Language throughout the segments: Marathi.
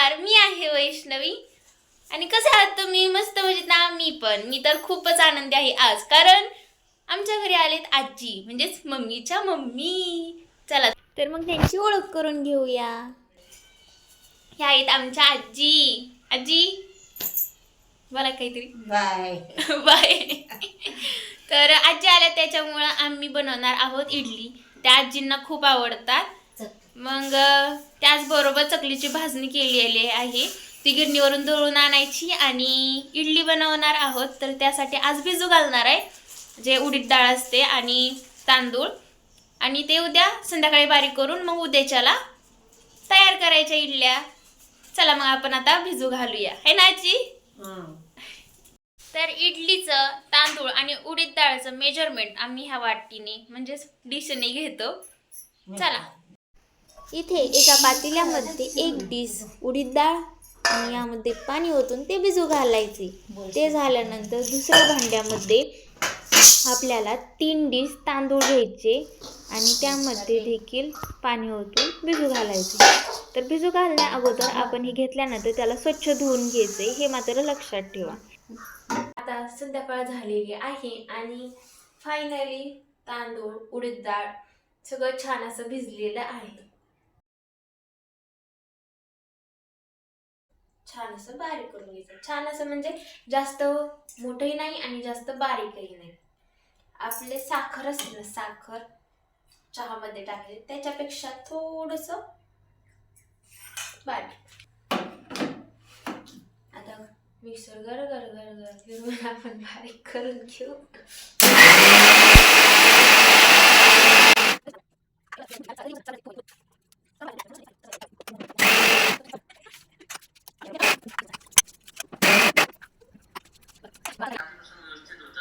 नमस्कार, मी आहे वैष्णवी आणि कसे आहात तुम्ही? मस्त मजेत ना? मी तर खूपच आनंदी आहे आज, कारण आमच्या घरी आलेत आजी, म्हणजेच मम्मीच्या मम्मी. चला तर मग त्यांची ओळख करून घेऊया. ह्या आहेत आमच्या आजी. आजी मला काहीतरी बाय. बाय. तर आजी आल्या त्याच्यामुळं आम्ही बनवणार आहोत इडली. त्या आजींना खूप आवडतात. मग त्याचबरोबर चकलीची भाजणी केलेली आहे, ती गिरणीवरून दळून आणायची आणि इडली बनवणार आहोत. तर त्यासाठी आज भिजू घालणार आहे, जे उडीद डाळ असते आणि तांदूळ, आणि ते उद्या संध्याकाळी बारीक करून मग उद्याच्याला तयार करायच्या इडल्या. चला मग आपण आता भिजू घालूया, है ना आजी? तर इडलीचं तांदूळ आणि उडीद डाळचं मेजरमेंट आम्ही ह्या वाटीने म्हणजेच डिशने घेतो. चला. इथे एका पातेल्यामध्ये एक डिश उडीद डाळ आणि यामध्ये पाणी ओतून ते भिजू घालायचे. ते झाल्यानंतर दुसऱ्या भांड्यामध्ये आपल्याला 3 डिश तांदूळ घ्यायचे आणि त्यामध्ये देखील पाणी ओतून भिजू घालायचे. तर भिजू घालण्या अगोदर आपण हे घेतल्यानंतर त्याला स्वच्छ धुवून घ्यायचे, हे मात्र लक्षात ठेवा. आता संध्याकाळ झालेली आहे आणि फायनली तांदूळ उडीद डाळ सगळं छान असं भिजलेलं आहे. छान असं बारीक करून घ्यायचं. छान असं म्हणजे जास्त मोठंही नाही आणि जास्त बारीकही नाही. आपले साखर असते ना, साखर चहामध्ये टाकायचे त्याच्यापेक्षा थोडस बारीक. आता मिक्सर गर गर गर गर फिरवून आपण बारीक करून घेऊ.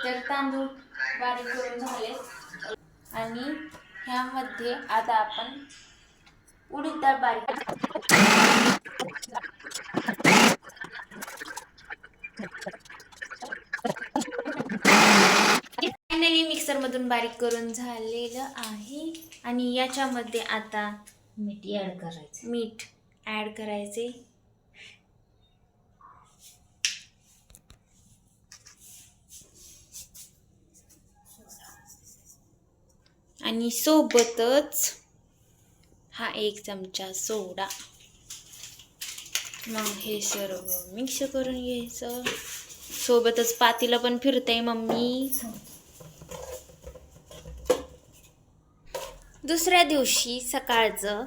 तर तांदूळ बारीक करून झाले आणि ह्यामध्ये आता आपण उडीद डाळ बारीक फायनली मिक्सर मधून बारीक करून झालेलं आहे आणि याच्यामध्ये आता मीठ ऍड करायचे. आणि सोबतच हा 1 चमचा सोडा. मग हे सर्व मिक्स करून घ्यायचं. सोबतच पातीला पण फिरतंय मम्मी. दुसऱ्या दिवशी सकाळचं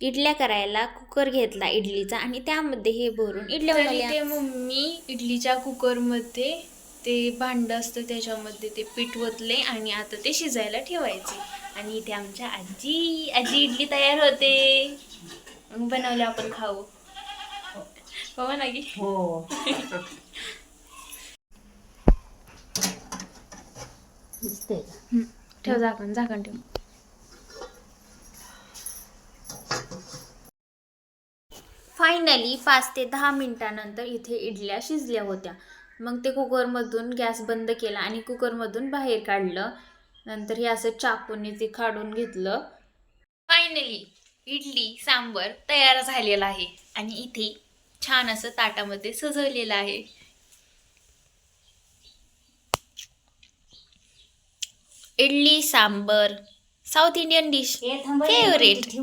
इडल्या करायला कुकर घेतला इडलीचा आणि त्यामध्ये हे भरून इडल्या बनवल्या. ते मम्मी इडलीच्या कुकरमध्ये ते भांड असतं त्याच्यामध्ये ते पीठ ओतले आणि आता ते शिजायला ठेवायचे. आणि इथे आमच्या आजी इडली तयार होते. मग बनवले आपण खाऊ. हो ना की हो. ठेव, झाकण ठेव. फायनली 5 ते 10 मिनिटानंतर इथे इडल्या शिजल्या होत्या. मग ते कुकरमधून गॅस बंद केला आणि कुकरमधून बाहेर काढलं. नंतर हे असं चाकूने ते काढून घेतलं. फायनली इडली सांबर तयार झालेला आहे आणि इथे छान असं ताटामध्ये सजवलेलं आहे. Idli sambar south Indian dish favourite.